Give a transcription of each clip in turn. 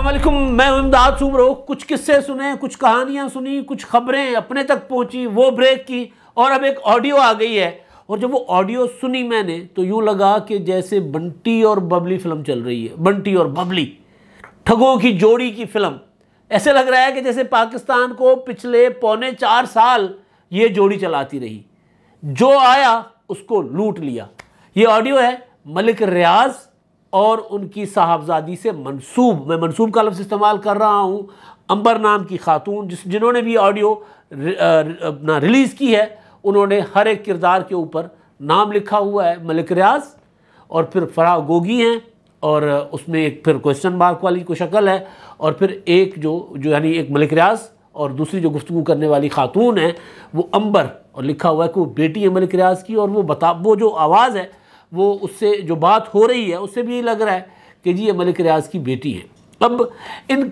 अस्सलामुअलैकुम, मैं इमदाद सुमरो। कुछ किस्से सुने, कुछ कहानियां सुनी, कुछ खबरें अपने तक पहुंची, वो ब्रेक की और अब एक ऑडियो आ गई है। और जब वो ऑडियो सुनी मैंने तो यूं लगा कि जैसे बंटी और बबली फिल्म चल रही है। बंटी और बबली, ठगों की जोड़ी की फिल्म। ऐसे लग रहा है कि जैसे पाकिस्तान को पिछले 3.25 साल ये जोड़ी चलाती रही, जो आया उसको लूट लिया। ये ऑडियो है मलिक रियाज और उनकी साहबजादी से मंसूब, मैं मंसूब का लफ्ज़ इस्तेमाल कर रहा हूँ, अंबर नाम की खातून जिन्होंने भी ऑडियो अपना रिलीज़ की है, उन्होंने हर एक किरदार के ऊपर नाम लिखा हुआ है मलिक रियाज, और फिर फराह गोगी हैं, और उसमें एक फिर क्वेश्चन मार्क वाली कोई शक्ल है, और फिर एक जो यानी एक मलिक रियाज और दूसरी जो गुफ्तगू करने वाली खातून है वो अंबर, और लिखा हुआ है कि वो बेटी है मलिक रियाज की। और वो जो आवाज़ है वो उससे जो बात हो रही है उससे भी ये लग रहा है कि जी ये मलिक रियाज की बेटी है। अब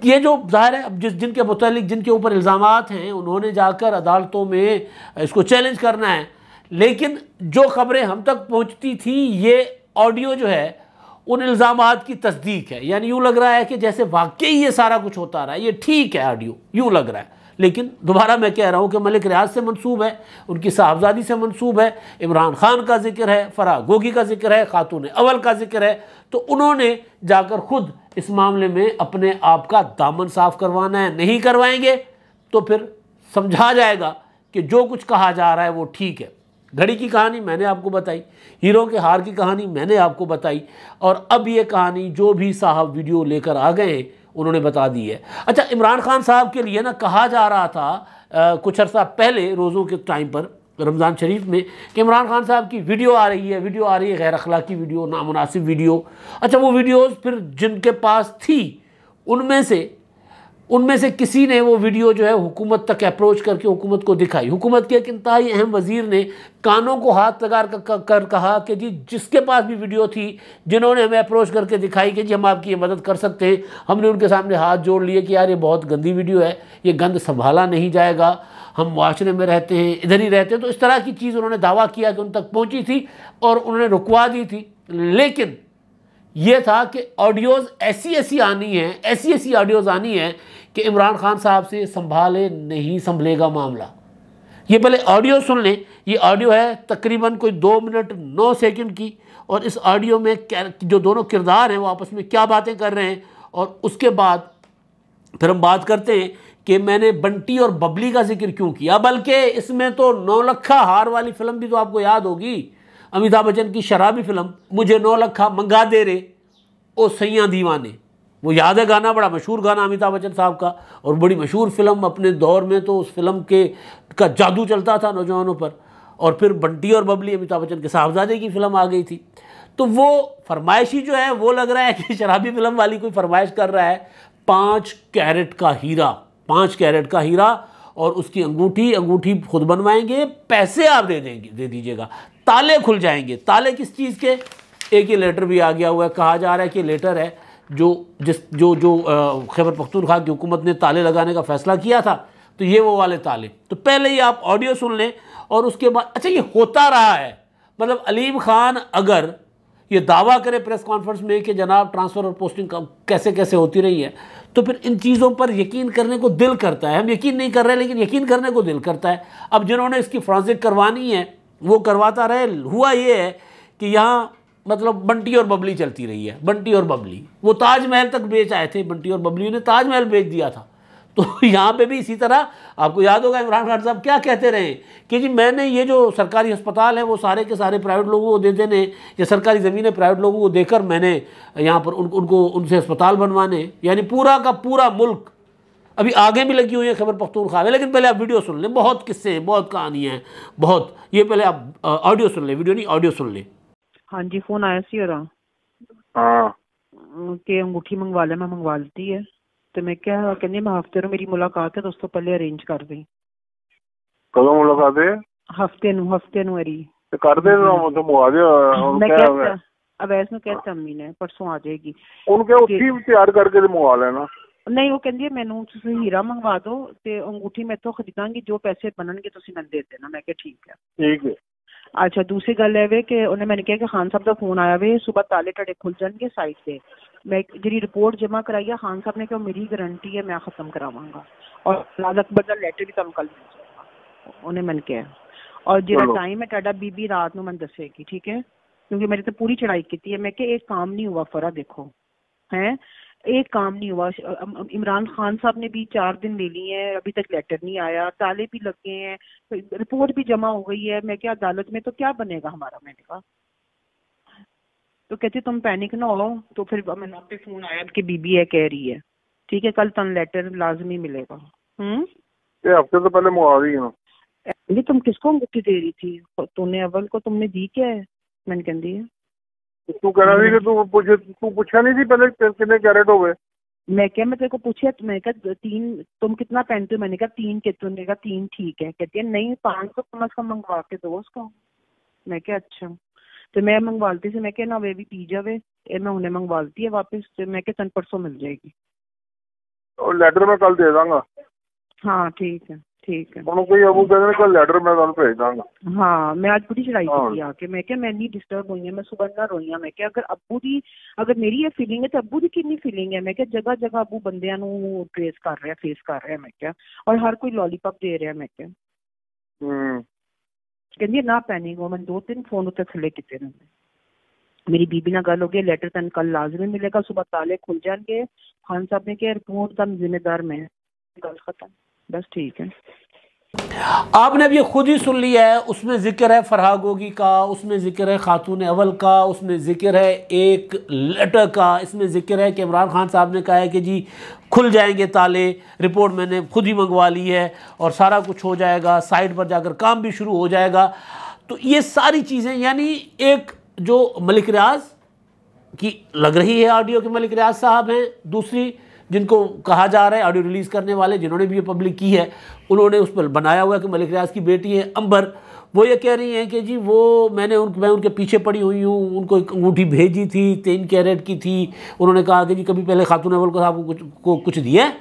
ये जो ज़ाहिर है, अब जिनके मुतालिक जिनके ऊपर इल्ज़ामात हैं उन्होंने जाकर अदालतों में इसको चैलेंज करना है। लेकिन जो खबरें हम तक पहुंचती थी, ये ऑडियो जो है उन इल्ज़ामात की तस्दीक है। यानी यूँ लग रहा है कि जैसे वाकई ये सारा कुछ होता रहा है, ये ठीक है ऑडियो, यूँ लग रहा है। लेकिन दोबारा मैं कह रहा हूँ कि मलिक रियाज से मंसूब है, उनकी साहबजादी से मंसूब है, इमरान खान का जिक्र है, फराह गोगी का जिक्र है, खातून अव्वल का जिक्र है। तो उन्होंने जाकर खुद इस मामले में अपने आप का दामन साफ करवाना है। नहीं करवाएंगे तो फिर समझा जाएगा कि जो कुछ कहा जा रहा है वो ठीक है। घड़ी की कहानी मैंने आपको बताई, हीरो के हार की कहानी मैंने आपको बताई, और अब ये कहानी जो भी साहब वीडियो लेकर आ गए हैं उन्होंने बता दी है। अच्छा, इमरान खान साहब के लिए ना कहा जा रहा था कुछ अर्सा पहले रोज़ों के टाइम पर रमज़ान शरीफ में कि इमरान खान साहब की वीडियो आ रही है गैर अखलाकी वीडियो, नामुनासिब वीडियो। अच्छा, वो वीडियोज़ फिर जिनके पास थी उनमें से किसी ने वो वीडियो जो है हुकूमत तक अप्रोच करके हुकूमत को दिखाई। हुकूमत के एक इंतहाई अहम वज़ीर ने कानों को हाथ लगा कर कहा कि जी जिसके पास भी वीडियो थी, जिन्होंने हमें अप्रोच करके दिखाई कि जी हम आपकी ये मदद कर सकते हैं, हमने उनके सामने हाथ जोड़ लिए कि यार ये बहुत गंदी वीडियो है, ये गंद संभाला नहीं जाएगा, हम मुआशरे में रहते हैं, इधर ही रहते हैं। तो इस तरह की चीज़ उन्होंने दावा किया कि उन तक पहुँची थी और उन्होंने रुकवा दी थी। लेकिन ये था कि ऑडियोज़ ऐसी ऑडियोज़ आनी है कि इमरान खान साहब से संभाले नहीं संभलेगा मामला। ये पहले ऑडियो सुन लें। ये ऑडियो है तकरीबन कोई 2 मिनट 9 सेकंड की, और इस ऑडियो में जो दोनों किरदार हैं वो आपस में क्या बातें कर रहे हैं, और उसके बाद फिर हम बात करते हैं कि मैंने बंटी और बबली का जिक्र क्यों किया। बल्कि इसमें तो 9 लखा हार वाली फिल्म भी तो आपको याद होगी, अमिताभ बच्चन की शराबी फिल्म, मुझे 9 लखा मंगा दे रे ओ सैयां दीवाने। वो याद है गाना, बड़ा मशहूर गाना अमिताभ बच्चन साहब का, और बड़ी मशहूर फिल्म। अपने दौर में तो उस फिल्म का जादू चलता था नौजवानों पर। और फिर बंटी और बबली अमिताभ बच्चन के साहबजादे की फिल्म आ गई थी। तो वो फरमाइशी जो है वो लग रहा है कि शराबी फिल्म वाली कोई फरमाइश कर रहा है 5 कैरेट का हीरा, 5 कैरेट का हीरा, और उसकी अंगूठी खुद बनवाएंगे, पैसे आप दे दीजिएगा, ताले खुल जाएंगे। ताले किस चीज़ के? एक ये लेटर भी आ गया हुआ है, कहा जा रहा है कि लेटर है जो खैबर पख्तूनख्वा की हुकूमत ने ताले लगाने का फ़ैसला किया था, तो ये वो वाले ताले। तो पहले ही आप ऑडियो सुन लें और उसके बाद अच्छा ये होता रहा है। मतलब अलीम खान अगर ये दावा करे प्रेस कॉन्फ्रेंस में कि जनाब ट्रांसफ़र और पोस्टिंग कैसे कैसे होती रही है, तो फिर इन चीज़ों पर यकीन करने को दिल करता है। हम यकीन नहीं कर रहे, लेकिन यकीन करने को दिल करता है। अब जिन्होंने इसकी फॉरेंसिक करवानी है वो करवाता रहे। हुआ ये है कि यहाँ मतलब बंटी और बबली चलती रही है। बंटी और बबली, वो ताजमहल तक बेच आए थे, बंटी और बबली ने ताजमहल बेच दिया था। तो यहाँ पे भी इसी तरह, आपको याद होगा इमरान खान साहब क्या कहते रहे कि जी मैंने ये जो सरकारी अस्पताल है वो सारे के सारे प्राइवेट लोगों को दे देने, या सरकारी ज़मीनें प्राइवेट लोगों को देकर मैंने यहाँ पर उनसे अस्पताल बनवाने। यानी पूरा का पूरा मुल्क अभी आगे भी लगी हुई है खैबर पख्तूनख्वा में। लेकिन पहले आप वीडियो सुन लें, बहुत किस्से हैं, बहुत कहानियाँ हैं, बहुत। ये पहले आप ऑडियो सुन लें, वीडियो नहीं ऑडियो सुन लें। हाँ जी, फोन आया सी और हाँ कि अंगूठी मंगवा ले, मैं मंगवा लेती है। तो मैं क्या कहनी, मैं हफ्ते ਨੂੰ मेरी मुलाकात है, दोस्तों पहले अरेंज कर दी। कदों मुलाकात है? हफ्ते ਨੂੰ अरी तो कर दे, तो मंगवा दे। मैं कहता अवैस ਨੂੰ कहता अम्मी ने परसों आ जाएगी। उनके उसी तैयार करके मंगवा लेना। नहीं, वो कहती है मैनू तुसीं हीरा मंगवा दो ते अंगूठी मैं तो खरीदांगी, जो पैसे बननगे तुसीं मैनू दे देना। मैं कहा ठीक है। ठीक है। अच्छा, दूसरी गल है वे कि उन्हें मैंने कहा कि खान साहब का फोन आया वे, सुबह ताले टड़े खुल जाएंगे साइड से। मैं जी रिपोर्ट जमा कराई है खान साहब ने कहा मेरी गारंटी है मैं खत्म करावांगा और लाल अकबर का लेटर भी तुम कल मिल जाएगा उन्हें मन किया और जो टाइम है टाडा बीबी रात में मन दसेगी ठीक है क्योंकि मेरी तो पूरी चढ़ाई की है मैं कि एक काम नहीं हुआ फरा देखो है एक काम नहीं हुआ। इमरान खान साहब ने भी 4 दिन ले लिए हैं अभी तक लेटर नहीं आया ताले भी लग गए हैं रिपोर्ट भी जमा हो गई है मैं क्या अदालत में तो क्या बनेगा हमारा मैंने कहा तो कहते तुम पैनिक ना हो तो फिर मैंने पे फोन आया कि बीबी है कह रही है ठीक है कल तन लेटर लाजमी मिलेगा। ये हफ्ते तो पहले मुआ रही हूँ ये तुम किसको अंगूठी दे रही थी तूने अव्वल को तुमने दी क्या है मैंने कहती है तू कह रहा थी कि तू पूछा नहीं थी पहले कितने कैरेट हो गए मैं क्या मैं तेरे को पूछा मैं कहा 3 तुम कितना पहनते हो मैंने कहा 3 के तुमने कहा 3 ठीक है कहती है नहीं 500 कम अज कम मंगवा के दो उसको मैं क्या अच्छा तो मैं मंगवाती से मैं क्या ना वे भी पी जावे मैं उन्हें मंगवाती है वापस तो मैं क्या परसों मिल जाएगी और लेटर मैं कल दे दूंगा। हाँ ठीक है कोई अबू कहते कल लेटर मैं तुम भेज दूंगा। हाँ मैं आज बड़ी चढ़ाई की आके मैं क्या मैं नहीं डिस्टर्ब हुई है मैं सुबह ना रोई मैं क्या अगर मेरी ये फीलिंग है तो अबू की कितनी फीलिंग है मैं क्या जगह जगह अबू बंदियां नू ट्रेस कर रहा है फेस कर रहा है मैं क्या और हर कोई लॉलीपॉप दे रहा है मैं क्या कहती ना पैनिक हो मैं 2-3 फोन उत्ते थले किते ने मेरी बीबी ना गल हो गई लेटर तन कल लाजमी मिलेगा सुबह ताले खुल जाएंगे खान साहब ने क्या रिपोर्ट का जिम्मेदार मैं गल खत्म बस ठीक है। आपने अब ये खुद ही सुन लिया है उसमें जिक्र है फरहा गोगी का उसमें जिक्र है खातून अव्वल का उसमें जिक्र है एक लेटर का इसमें जिक्र है कि इमरान खान साहब ने कहा है कि जी खुल जाएंगे ताले रिपोर्ट मैंने खुद ही मंगवा ली है और सारा कुछ हो जाएगा साइट पर जाकर काम भी शुरू हो जाएगा। तो ये सारी चीज़ें यानी एक जो मलिक रियाज की लग रही है ऑडियो के मलिक रियाज साहब हैं दूसरी जिनको कहा जा रहा है ऑडियो रिलीज़ करने वाले जिन्होंने भी ये पब्लिक की है उन्होंने उस पर बनाया हुआ है कि मलिक रियाज की बेटी है अंबर वो ये कह रही हैं कि जी वो मैं उनके पीछे पड़ी हुई हूँ उनको एक अंगूठी भेजी थी 3 कैरेट की थी उन्होंने कहा कि जी कभी पहले खातून अव्वल को साहब कुछ दिया है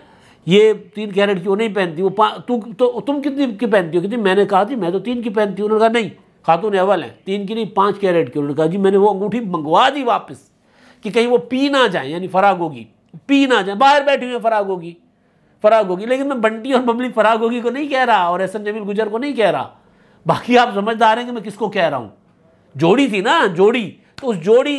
ये 3 कैरेट की वो नहीं पहनती वो तुम कितनी की पहनती हो कि जी मैंने कहा थी मैं तो 3 की पहनती हूँ उन्होंने कहा नहीं खातून अव्वल हैं 3 की नहीं 5 कैरेट की उन्होंने कहा जी मैंने वो अंगूठी मंगवा दी वापस कि कहीं वो पी ना जाए यानी फराग होगी पी ना जाए बाहर बैठी हुई फराग होगी लेकिन मैं बंटी और बबली फराग होगी को नहीं कह रहा और एहसन जमील गुजर को नहीं कह रहा बाकी आप समझदार हैं कि मैं किसको कह रहा हूँ जोड़ी थी ना जोड़ी तो उस जोड़ी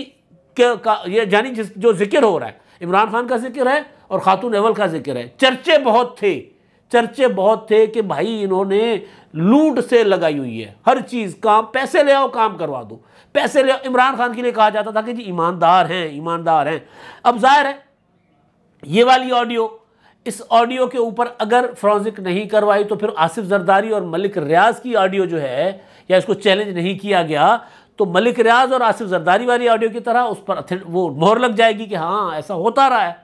का ये जानी जो जिक्र हो रहा है इमरान खान का जिक्र है और खातून अव्वल का जिक्र है चर्चे बहुत थे कि भाई इन्होंने लूट से लगाई हुई है हर चीज़ काम पैसे ले आओ काम करवा दो पैसे ले आओ इमरान खान के लिए कहा जाता था कि जी ईमानदार हैं अब जाहिर है ये वाली ऑडियो इस ऑडियो के ऊपर अगर फोरेंसिक नहीं करवाई तो फिर आसिफ जरदारी और मलिक रियाज की ऑडियो जो है या इसको चैलेंज नहीं किया गया तो मलिक रियाज और आसिफ जरदारी वाली ऑडियो की तरह उस पर वो मोहर लग जाएगी कि हाँ ऐसा होता रहा है।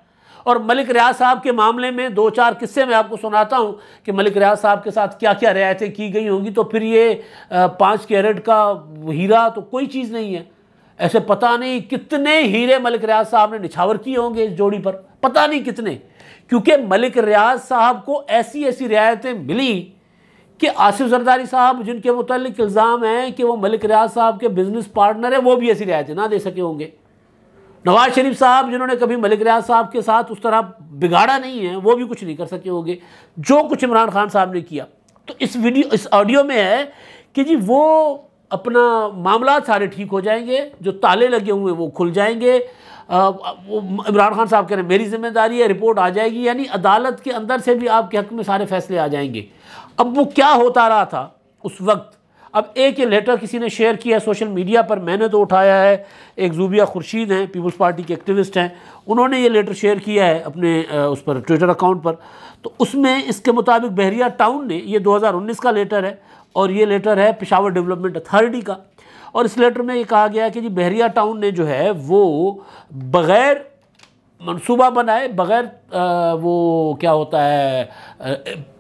और मलिक रियाज साहब के मामले में 2-4 किस्से मैं आपको सुनाता हूँ कि मलिक रियाज साहब के साथ क्या क्या रियायतें की गई होंगी तो फिर ये 5 कैरेट का हीरा तो कोई चीज़ नहीं है ऐसे पता नहीं कितने हीरे मलिक रियाज साहब ने निछावर किए होंगे इस जोड़ी पर पता नहीं कितने क्योंकि मलिक रियाज साहब को ऐसी रियायतें मिली कि आसिफ जरदारी साहब जिनके मुतालिक इल्ज़ाम है कि वो मलिक रियाज साहब के बिजनेस पार्टनर है वो भी ऐसी रियायतें ना दे सके होंगे। नवाज शरीफ साहब जिन्होंने कभी मलिक रियाज साहब के साथ उस तरह बिगाड़ा नहीं है वो भी कुछ नहीं कर सके होंगे जो कुछ इमरान खान साहब ने किया। तो इस ऑडियो में है कि जी वो अपना मामला सारे ठीक हो जाएंगे जो ताले लगे हुए वो खुल जाएंगे इमरान खान साहब कह रहे हैं मेरी जिम्मेदारी है रिपोर्ट आ जाएगी यानी अदालत के अंदर से भी आपके हक में सारे फैसले आ जाएंगे। अब वो क्या होता रहा था उस वक्त अब एक ये लेटर किसी ने शेयर किया है सोशल मीडिया पर मैंने तो उठाया है एक ज़ूबिया खुर्शीद हैं पीपल्स पार्टी के एक्टिविस्ट हैं उन्होंने ये लेटर शेयर किया है अपने उस पर ट्विटर अकाउंट पर। तो उसमें इसके मुताबिक बहरिया टाउन ने ये 2019 का लेटर है और ये लेटर है पेशावर डेवलपमेंट अथॉरिटी का और इस लेटर में ये कहा गया है कि जी बहरिया टाउन ने जो है वो बग़ैर मंसूबा बनाए बग़ैर वो क्या होता है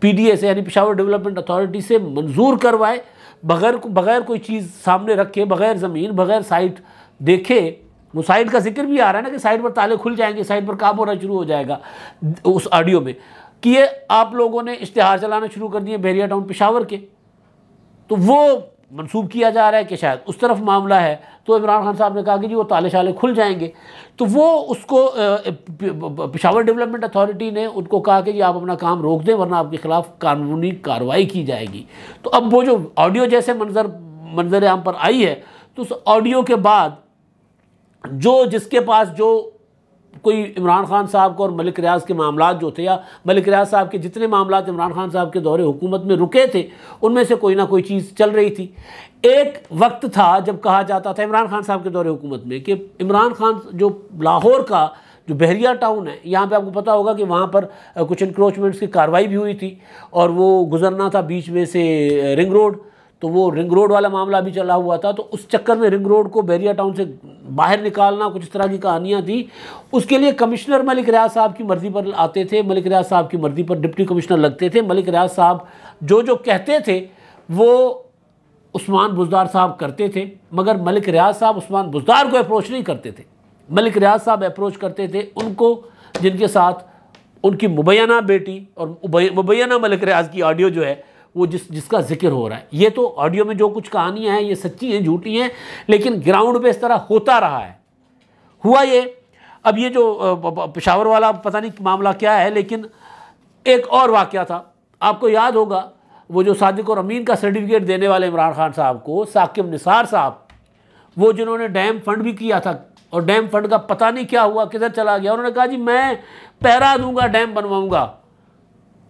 PDA से यानी पेशावर डेवलपमेंट अथॉरिटी से मंजूर करवाए बग़ैर कोई चीज़ सामने रखे बग़ैर ज़मीन बग़ैर साइट देखे वो साइट का जिक्र भी आ रहा है ना कि साइट पर ताले खुल जाएंगे साइट पर काम होना शुरू हो जाएगा उस ऑडियो में कि ये आप लोगों ने इश्तिहार चलाना शुरू कर दिए बहरिया टाउन पेशावर के। तो वो मंसूब किया जा रहा है कि शायद उस तरफ मामला है, तो इमरान खान साहब ने कहा कि जी वो ताले शाले खुल जाएंगे। तो वो उसको पेशावर डेवलपमेंट अथॉरिटी ने उनको कहा कि जी आप अपना काम रोक दें वरना आपके खिलाफ कानूनी कार्रवाई की जाएगी। तो अब वो जो ऑडियो जैसे मंजर आम पर आई है, तो उस ऑडियो के बाद जो जिसके पास जो कोई इमरान खान साहब को और मलिक रियाज के मामलात जो थे, या मलिक रियाज साहब के जितने मामलात इमरान खान साहब के दौरे हुकूमत में रुके थे, उनमें से कोई ना कोई चीज़ चल रही थी। एक वक्त था जब कहा जाता था इमरान खान साहब के दौरे हुकूमत में कि इमरान खान जो लाहौर का जो बहरिया टाउन है, यहाँ पे आपको पता होगा कि वहाँ पर कुछ इंक्रोचमेंट्स की कार्रवाई भी हुई थी और वो गुजरना था बीच में से रिंग रोड, तो वो रिंग रोड वाला मामला भी चला हुआ था। तो उस चक्कर में रिंग रोड को बहरिया टाउन से बाहर निकालना, कुछ इस तरह की कहानियाँ थी। उसके लिए कमिश्नर मलिक रियाज साहब की मर्ज़ी पर आते थे, मलिक रियाज साहब की मर्ज़ी पर डिप्टी कमिश्नर लगते थे। मलिक रियाज साहब जो कहते थे वो उस्मान बुज़दार साहब करते थे, मगर मलिक रियाज साहब उस्मान बुज़दार को अप्रोच नहीं करते थे। मलिक रियाज साहब अप्रोच करते थे उनको जिनके साथ उनकी मुबैना बेटी और मुबैना मलिक रियाज की ऑडियो जो है वो जिसका जिक्र हो रहा है। ये तो ऑडियो में जो कुछ कहानियाँ हैं ये सच्ची हैं झूठी हैं, लेकिन ग्राउंड पे इस तरह होता रहा है। हुआ ये, अब ये जो पेशावर वाला पता नहीं मामला क्या है, लेकिन एक और वाक़या था, आपको याद होगा वो जो सादिक और अमीन का सर्टिफिकेट देने वाले इमरान खान साहब को साकिब निसार साहब, वो जिन्होंने डैम फंड भी किया था और डैम फंड का पता नहीं क्या हुआ, किधर चला गया। उन्होंने कहा जी मैं पहरा दूंगा, डैम बनवाऊंगा,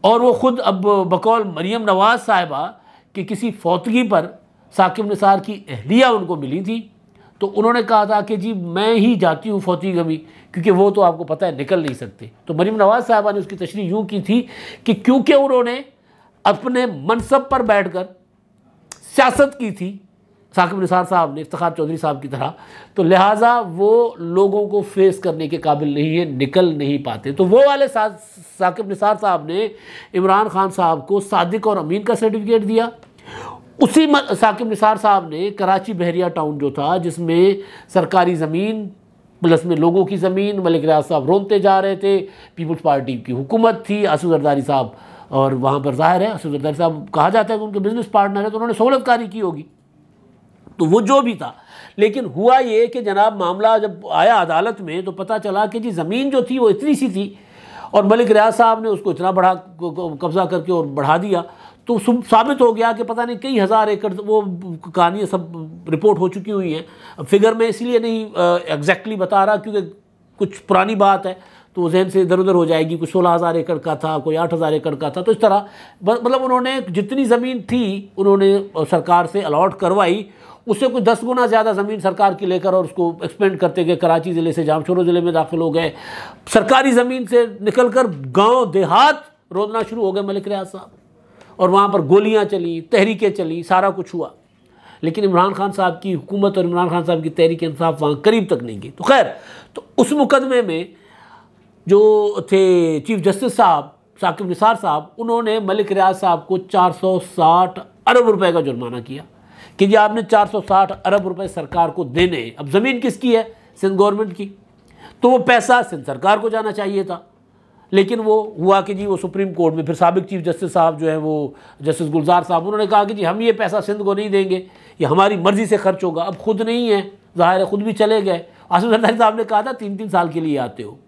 और वो ख़ुद अब बकौल मरियम नवाज़ साहिबा कि किसी फौतगी पर साकिब निसार की अहलिया उनको मिली थी, तो उन्होंने कहा था कि जी मैं ही जाती हूँ फौतगी गमी, क्योंकि वो तो आपको पता है निकल नहीं सकते। तो मरियम नवाज़ साहिबा ने उसकी तशरीह यूँ की थी कि क्योंकि उन्होंने अपने मनसब पर बैठकर सियासत की थी साकिब निसार साहब ने, इफ्तिखार चौधरी साहब की तरह, तो लिहाजा वो लोगों को फेस करने के काबिल नहीं है, निकल नहीं पाते। तो वो वाले साकिब निसार साहब ने इमरान खान साहब को सादिक और अमीन का सर्टिफिकेट दिया। उसी साकिब निसार साहब ने कराची बहरिया टाउन जो था, जिसमें सरकारी ज़मीन प्लस में लोगों की ज़मीन, मलिक रियाज साहब रोनते जा रहे थे, पीपल्स पार्टी की हुकूमत थी, आसिफ जरदारी साहब, और वहाँ पर जाहिर है आसिफ जरदारी साहब कहा जाता है कि उनके बिजनेस पार्टनर है, तो उन्होंने सहूलतकारी की होगी। तो वो जो भी था, लेकिन हुआ ये कि जनाब मामला जब आया अदालत में तो पता चला कि जी ज़मीन जो थी वो इतनी सी थी और मलिक रियाज साहब ने उसको इतना बढ़ा कब्ज़ा करके और बढ़ा दिया, तो साबित हो गया कि पता नहीं कई हज़ार एकड़, वो कहानियाँ सब रिपोर्ट हो चुकी हुई हैं। अब फिगर में इसलिए नहीं एग्जैक्टली बता रहा क्योंकि कुछ पुरानी बात है तो जहन से इधर उधर हो जाएगी। कुछ 16,000 एकड़ का था, कोई 8,000 एकड़ का था, तो इस तरह मतलब उन्होंने जितनी ज़मीन थी उन्होंने सरकार से अलॉट करवाई, उससे कुछ 10 गुना ज़्यादा ज़मीन सरकार की लेकर और उसको एक्सपेंड करते गए। कराची ज़िले से जामशोरो ज़िले में दाखिल हो गए, सरकारी ज़मीन से निकलकर गांव देहात रोदना शुरू हो गए मलिक रियाज साहब, और वहाँ पर गोलियाँ चली, तहरीकें चली, सारा कुछ हुआ। लेकिन इमरान खान साहब की हुकूमत और इमरान खान साहब की तहरीक इंसाफ वहाँ करीब तक नहीं गई। तो खैर, तो उस मुकदमे में जो थे चीफ जस्टिस साहब साकिब निसार साहब, उन्होंने मलिक रियाज साहब को 460 अरब रुपए का जुर्माना किया कि जी आपने 460 अरब रुपए सरकार को देने। अब ज़मीन किसकी है? सिंध गवर्नमेंट की, तो वो पैसा सिंध सरकार को जाना चाहिए था। लेकिन वो हुआ कि जी वो सुप्रीम कोर्ट में, फिर साबिक चीफ जस्टिस साहब जो है वो जस्टिस गुलजार साहब, उन्होंने कहा कि जी हम ये पैसा सिंध को नहीं देंगे, ये हमारी मर्ज़ी से खर्च होगा। अब खुद नहीं है, ज़ाहिर है खुद भी चले गए। आसिफ जरदारी साहब ने कहा था 3-3 साल के लिए आते हो,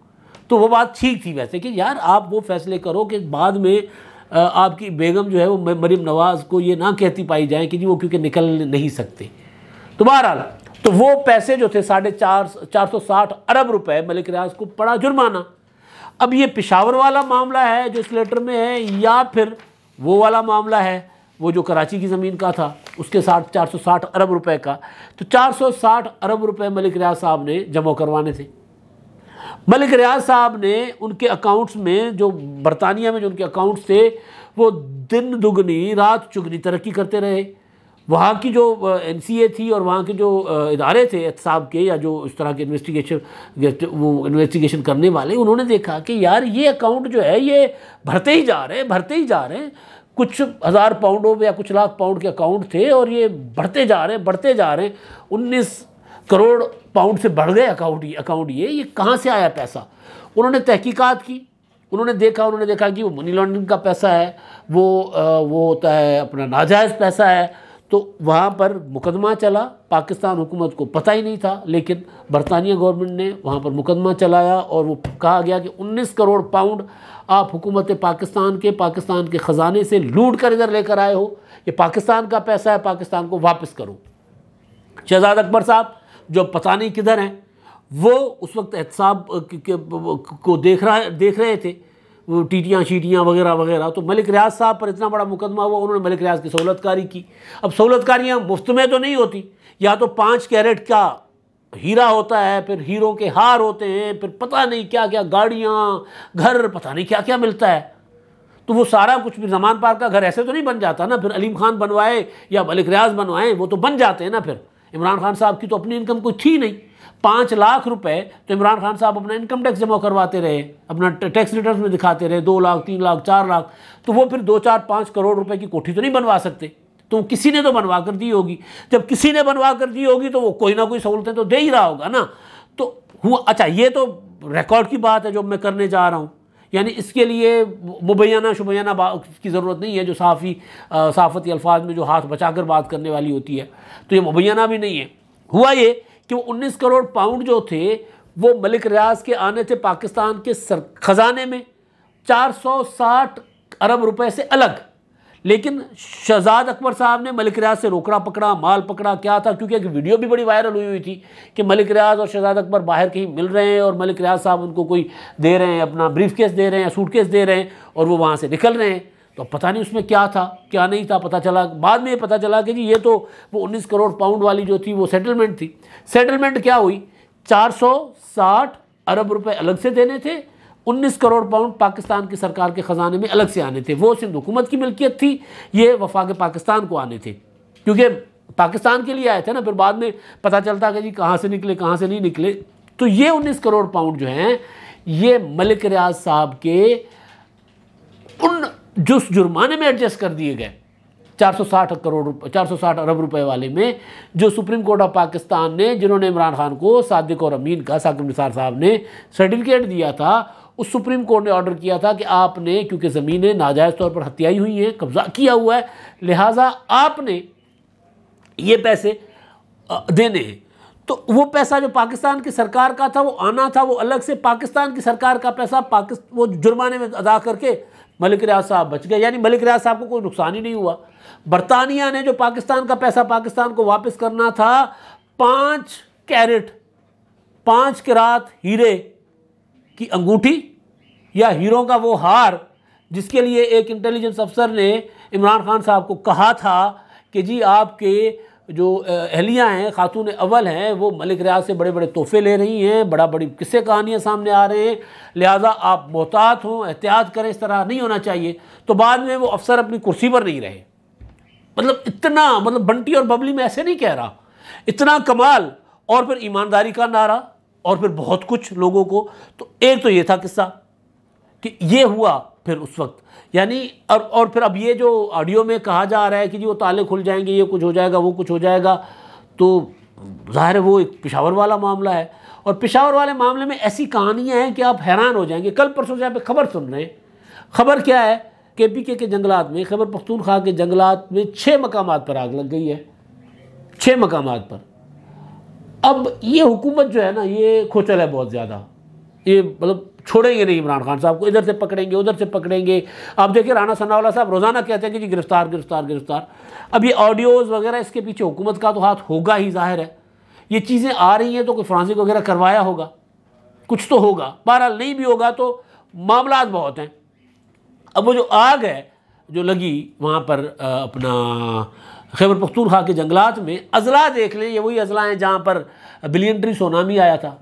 तो वो बात ठीक थी वैसे कि यार आप वो फैसले करो कि बाद में आपकी बेगम जो है वो मरियम नवाज़ को ये ना कहती पाई जाए कि जी वो क्योंकि निकल नहीं सकते। तो बहरहाल, तो वो पैसे जो थे 460 अरब रुपए मलिक रियाज को पड़ा जुर्माना। अब ये पेशावर वाला मामला है जो इस लेटर में है, या फिर वो वाला मामला है वो जो कराची की ज़मीन का था उसके साथ 460 अरब रुपए का। तो 460 अरब रुपए मलिक रियाज साहब ने जमा करवाने थे। मलिक रियाज साहब ने उनके अकाउंट्स में, जो बरतानिया में जो उनके अकाउंट्स थे, वो दिन दुगनी रात चुगनी तरक्की करते रहे। वहाँ की जो NCA थी और वहाँ के जो इदारे थे एहतसाब के, या जो इस तरह के इन्वेस्टिगेशन करने वाले, उन्होंने देखा कि यार ये अकाउंट जो है ये भरते ही जा रहे हैं। कुछ हज़ार पाउंडों या कुछ लाख पाउंड के अकाउंट थे और ये बढ़ते जा रहे हैं। 19 करोड़ पाउंड से बढ़ गए अकाउंट। ये कहाँ से आया पैसा? उन्होंने तहकीकात की, उन्होंने देखा कि वो मनी लॉन्ड्रिंग का पैसा है, वो होता है अपना नाजायज़ पैसा है। तो वहाँ पर मुकदमा चला, पाकिस्तान हुकूमत को पता ही नहीं था, लेकिन बरतानिया गवर्नमेंट ने वहाँ पर मुकदमा चलाया और वो कहा गया कि 19 करोड़ पाउंड आप हुकूमत पाकिस्तान के ख़जाने से लूट कर इधर लेकर आए हो, ये पाकिस्तान का पैसा है, पाकिस्तान को वापस करो। शहजाद अकबर साहब जो पता नहीं किधर हैं, वो उस वक्त एहतसाब को देख रहे थे, वो टीटियाँ वगैरह वगैरह। तो मलिक रियाज साहब पर इतना बड़ा मुकदमा हुआ, उन्होंने मलिक रियाज की सहूलतकारी की। अब सहूलतकारियाँ मुफ्त में तो नहीं होती, या तो 5 कैरेट का हीरा होता है, फिर हीरों के हार होते हैं, फिर पता नहीं क्या क्या गाड़ियाँ, घर, पता नहीं क्या क्या मिलता है। तो वो सारा कुछ भी ज़मान पार का घर ऐसे तो नहीं बन जाता ना, फिर अलीम खान बनवाए या मलिक रियाज बनवाए वो तो बन जाते हैं ना। फिर इमरान खान साहब की तो अपनी इनकम कोई थी नहीं, 5 लाख रुपए तो इमरान खान साहब अपना इनकम टैक्स जमा करवाते रहे, अपना टैक्स रिटर्न में दिखाते रहे, 2 लाख 3 लाख 4 लाख, तो वो फिर 2-4-5 करोड़ रुपए की कोठी तो नहीं बनवा सकते। तो किसी ने तो बनवा कर दी होगी, जब किसी ने बनवा कर दी होगी तो वो कोई ना कोई सहूलतें तो दे ही रहा होगा ना। तो हुआ, अच्छा ये तो रिकॉर्ड की बात है जो मैं करने जा रहा हूँ, यानी इसके लिए मुबैना शुबैना की ज़रूरत नहीं है, जो सहाफ़ती अल्फाज में जो हाथ बचाकर बात करने वाली होती है, तो ये मुबैना भी नहीं है। हुआ ये कि वो 19 करोड़ पाउंड जो थे वो मलिक रियाज के आने थे पाकिस्तान के ख़जाने में 460 अरब रुपए से अलग। लेकिन शहजाद अकबर साहब ने मलिक रियाज से रोकड़ा पकड़ा, माल पकड़ा। क्या था, क्योंकि एक वीडियो भी बड़ी वायरल हुई थी कि मलिक रियाज और शहजाद अकबर बाहर कहीं मिल रहे हैं और मलिक रियाज साहब उनको कोई दे रहे हैं, अपना ब्रीफकेस दे रहे हैं, सूटकेस दे रहे हैं, और वो वहाँ से निकल रहे हैं। तो पता नहीं उसमें क्या था क्या नहीं था, पता चला बाद में, पता चला कि जी ये तो वो 19 करोड़ पाउंड वाली जो थी वो सेटलमेंट थी। सेटलमेंट क्या हुई, 460 अरब रुपए अलग से देने थे, 19 करोड़ पाउंड पाकिस्तान की सरकार के ख़जाने में अलग से आने थे। वो सिंध हुकूमत की मिल्कियत थी, ये वफाक पाकिस्तान को आने थे, क्योंकि पाकिस्तान के लिए आए थे ना। फिर बाद में पता चलता कि जी कहाँ से निकले कहाँ से नहीं निकले। तो ये 19 करोड़ पाउंड जो हैं ये मलिक रियाज साहब के उन जुर्माने में एडजस्ट कर दिए गए, 460 अरब रुपए वाले में, जो सुप्रीम कोर्ट ऑफ पाकिस्तान ने, जिन्होंने इमरान खान को सादिक और अमीन का, साकिब निसार साहब ने सर्टिफिकेट दिया था, उस सुप्रीम कोर्ट ने ऑर्डर किया था कि आपने, क्योंकि ज़मीनें नाजायज़ तौर पर हत्याई हुई हैं, कब्जा किया हुआ है, लिहाजा आपने ये पैसे देने हैं। तो वो पैसा जो पाकिस्तान की सरकार का था वो आना था, वो अलग से पाकिस्तान की सरकार का पैसा वो जुर्माने में अदा करके मलिक रियाज साहब बच गए, यानी मलिक रियाज साहब को कोई नुकसान ही नहीं हुआ। बरतानिया ने जो पाकिस्तान का पैसा पाकिस्तान को वापस करना था, 5 कैरेट 5 किरात हीरे की अंगूठी या हीरों का वो हार, जिसके लिए एक इंटेलिजेंस अफसर ने इमरान खान साहब को कहा था कि जी आपके जो अहलियाँ हैं, खातून अव्वल हैं, वो मलिक रियाज से बड़े बड़े तोहफे ले रही हैं, बड़ी किस्से कहानियाँ सामने आ रहे हैं, लिहाजा आप मोहतात हों, एहतियात करें, इस तरह नहीं होना चाहिए। तो बाद में वो अफसर अपनी कुर्सी पर नहीं रहे। मतलब इतना, मतलब बंटी और बबली में ऐसे नहीं कह रहा, इतना कमाल, और फिर ईमानदारी का नारा, और फिर बहुत कुछ लोगों को। तो एक तो ये था किस्सा कि ये हुआ फिर उस वक्त, यानी और फिर अब ये जो ऑडियो में कहा जा रहा है कि जी वो ताले खुल जाएंगे, ये कुछ हो जाएगा, वो कुछ हो जाएगा, तो ज़ाहिर है वो एक पेशावर वाला मामला है। और पेशावर वाले मामले में ऐसी कहानियाँ हैं कि आप हैरान हो जाएंगे। कल परसों से आप खबर सुन रहे हैं, खबर क्या है, KPK के जंगलात में, खैबर पख्तूनख्वा के जंगलात में 6 मकामात पर आग लग गई है, 6 मकामात पर। अब ये हुकूमत जो है ना, ये खोचल है बहुत ज़्यादा, ये मतलब छोड़ेंगे नहीं इमरान खान साहब को, इधर से पकड़ेंगे उधर से पकड़ेंगे। आप देखिए राना सनाउल्लाह साहब रोज़ाना कहते हैं कि जी गिरफ्तार गिरफ्तार गिरफ्तार। अब ये ऑडियोज़ वगैरह, इसके पीछे हुकूमत का तो हाथ होगा ही, जाहिर है ये चीज़ें आ रही हैं तो कोई फॉरेंसिक वगैरह करवाया होगा, कुछ तो होगा, बहरहाल नहीं भी होगा तो मामलात बहुत हैं। अब वो जो आग है जो लगी वहाँ पर अपना खैबर पख्तूनख्वा के जंगलात में, अजला देख लें, ये वही अजला हैं जहाँ पर बिलियन ट्री सोनामी आया था।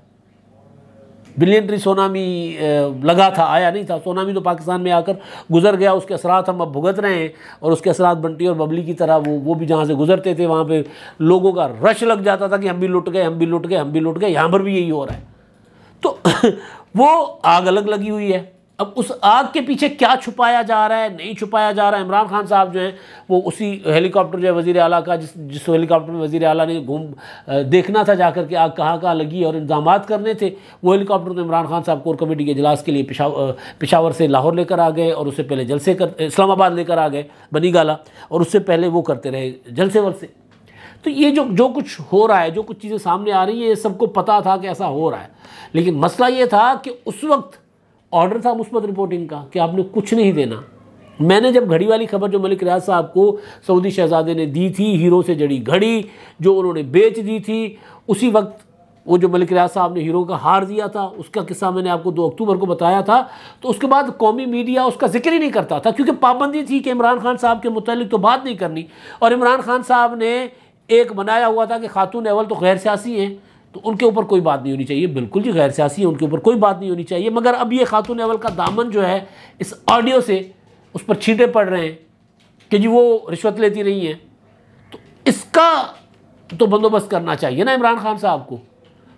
बिलियन ट्री सोनामी लगा था, आया नहीं था। सोनामी तो पाकिस्तान में आकर गुजर गया, उसके असरात हम अब भुगत रहे हैं, और उसके असरात बंटी और बबली की तरह वो भी जहाँ से गुजरते थे वहाँ पे लोगों का रश लग जाता था कि हम भी लुट गए, हम भी लुट गए, हम भी लुट गए। यहाँ पर भी यही हो रहा है। तो वो आग अलग लगी हुई है, अब उस आग के पीछे क्या छुपाया जा रहा है, नहीं छुपाया जा रहा है। इमरान खान साहब जो हैं वो उसी हेलीकॉप्टर जो है वज़ीर आला का, जिस हेलीकॉप्टर में वज़ीर आला ने देखना था जाकर के आग कहाँ कहाँ लगी और इंतजामात करने थे, वो हेलीकॉप्टर तो इमरान खान साहब कोर कमेटी के इजलास के लिए पेशावर से लाहौर लेकर आ गए और उससे पहले जलसे इस्लामाबाद लेकर आ गए बनी गाला, और उससे पहले वो करते रहे जलसे वलसे। तो ये जो कुछ हो रहा है, जो कुछ चीज़ें सामने आ रही हैं, ये सबको पता था कि ऐसा हो रहा है। लेकिन मसला ये था कि उस वक्त ऑर्डर था मुस्बत रिपोर्टिंग का कि आपने कुछ नहीं देना। मैंने जब घड़ी वाली खबर जो मलिक रियाज साहब को सऊदी शहजादे ने दी थी, हीरो से जड़ी घड़ी जो उन्होंने बेच दी थी, उसी वक्त वो जो मलिक रियाज साहब ने हीरो का हार दिया था, उसका किस्सा मैंने आपको 2 अक्टूबर को बताया था। तो उसके बाद कौमी मीडिया उसका जिक्र ही नहीं करता था, क्योंकि पाबंदी थी कि इमरान खान साहब के मुतालिक तो बात नहीं करनी। और इमरान खान साहब ने एक बनाया हुआ था कि खातून अव्वल तो गैर सियासी हैं, तो उनके ऊपर कोई बात नहीं होनी चाहिए। बिल्कुल जी, गैर सियासी है, उनके ऊपर कोई बात नहीं होनी चाहिए। मगर अब ये खातून अव्वल का दामन जो है इस ऑडियो से उस पर छींटे पड़ रहे हैं कि जी वो रिश्वत लेती रही हैं। तो इसका तो बंदोबस्त करना चाहिए ना इमरान खान साहब को।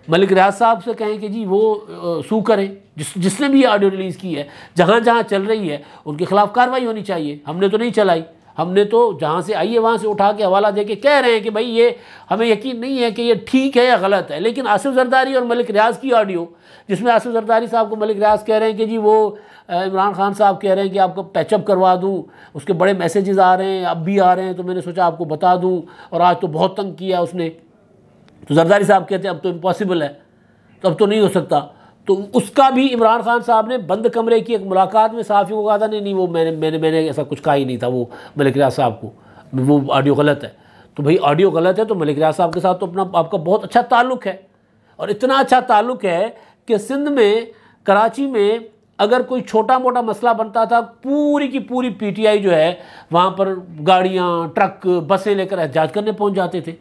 मलिक रियाज साहब से कहें कि जी वो सू करें, जिसने भी ये ऑडियो रिलीज़ की है, जहाँ जहाँ चल रही है उनके खिलाफ कार्रवाई होनी चाहिए। हमने तो नहीं चलाई, हमने तो जहाँ से आई है वहाँ से उठा के हवाला दे के कह रहे हैं कि भाई ये हमें यकीन नहीं है कि ये ठीक है या गलत है। लेकिन आसिफ जरदारी और मलिक रियाज की ऑडियो, जिसमें आसिफ जरदारी साहब को मलिक रियाज कह रहे हैं कि जी वो इमरान खान साहब कह रहे हैं कि आपको पैचअप करवा दूँ, उसके बड़े मैसेजेस आ रहे हैं, अब भी आ रहे हैं, तो मैंने सोचा आपको बता दूँ, और आज तो बहुत तंग किया उसने। तो जरदारी साहब कहते हैं अब तो इम्पॉसिबल है, तो अब तो नहीं हो सकता। तो उसका भी इमरान खान साहब ने बंद कमरे की एक मुलाकात में साफ़ियों को कहा था, नहीं वो मैंने ऐसा कुछ कहा ही नहीं था वो मलिक रियाज साहब को, वो ऑडियो गलत है। तो भाई ऑडियो गलत है तो मलिक रियाज साहब के साथ तो अपना आपका बहुत अच्छा ताल्लुक़ है, और इतना अच्छा ताल्लुक़ है कि सिंध में, कराची में अगर कोई छोटा मोटा मसला बनता था, पूरी की पूरी PTI जो है वहाँ पर गाड़ियाँ, ट्रक, बसें लेकर एहतजाज करने पहुँच जाते थे।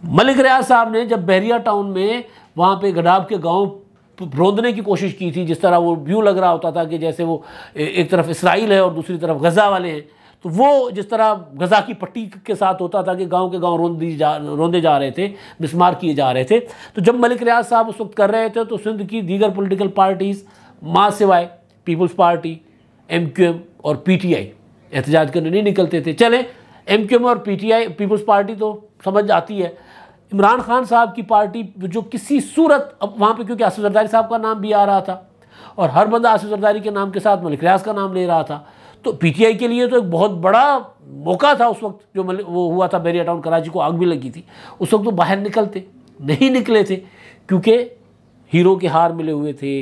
मलिक रियाज साहब ने जब बहरिया टाउन में वहाँ पे गडाब के गांव रोंदने की कोशिश की थी, जिस तरह वो व्यू लग रहा होता था कि जैसे वो एक तरफ इसराइल है और दूसरी तरफ गज़ा वाले हैं, तो वो जिस तरह गज़ा की पट्टी के साथ होता था कि गांव के गांव रोंदे जा रहे थे, मिसमार किए जा रहे थे। तो जब मलिक रियाज साहब उस वक्त कर रहे थे तो सिंध की दीगर पॉलिटिकल पार्टीज़ माँ सिवाय पीपल्स पार्टी, MQM और PTI एहतजाज करने नहीं निकलते थे। चले MQM और PTI, पीपल्स पार्टी तो समझ आती है, इमरान खान साहब की पार्टी जो किसी सूरत, अब वहाँ पे क्योंकि आसिफ जरदारी साहब का नाम भी आ रहा था और हर बंदा आसिफ जरदारी के नाम के साथ मलिक रियाज का नाम ले रहा था, तो PTI के लिए तो एक बहुत बड़ा मौका था उस वक्त जो वो हुआ था बहरिया टाउन, कराची को आग भी लगी थी। उस वक्त तो बाहर नहीं निकले थे क्योंकि हीरो के हार मिले हुए थे,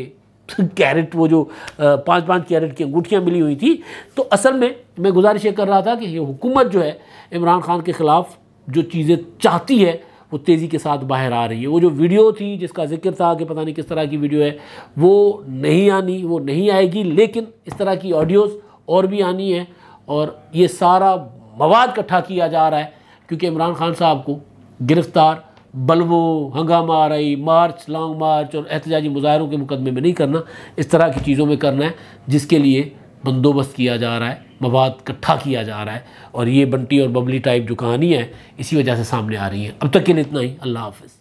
कैरेट, वो जो 5-5 कैरेट की अंगूठियाँ मिली हुई थी। तो असल में मैं गुजारिश ये कर रहा था कि ये हुकूमत जो है इमरान खान के ख़िलाफ़ जो चीज़ें चाहती है वो तेज़ी के साथ बाहर आ रही है। वो जो वीडियो थी जिसका जिक्र था कि पता नहीं किस तरह की वीडियो है, वो नहीं आनी, वो नहीं आएगी, लेकिन इस तरह की ऑडियोज़ और भी आनी है। और ये सारा मवाद इकट्ठा किया जा रहा है क्योंकि इमरान खान साहब को गिरफ़्तार, बल्बो, हंगामा आरई, मार्च, लॉन्ग मार्च और एहतजाजी मुजाहरों के मुकदमे में नहीं करना, इस तरह की चीज़ों में करना है जिसके लिए बंदोबस्त किया जा रहा है, मवाद इकट्ठा किया जा रहा है। और ये बंटी और बबली टाइप जो कहानी है इसी वजह से सामने आ रही है। अब तक के लिए इतना ही। अल्लाह हाफ़िज़।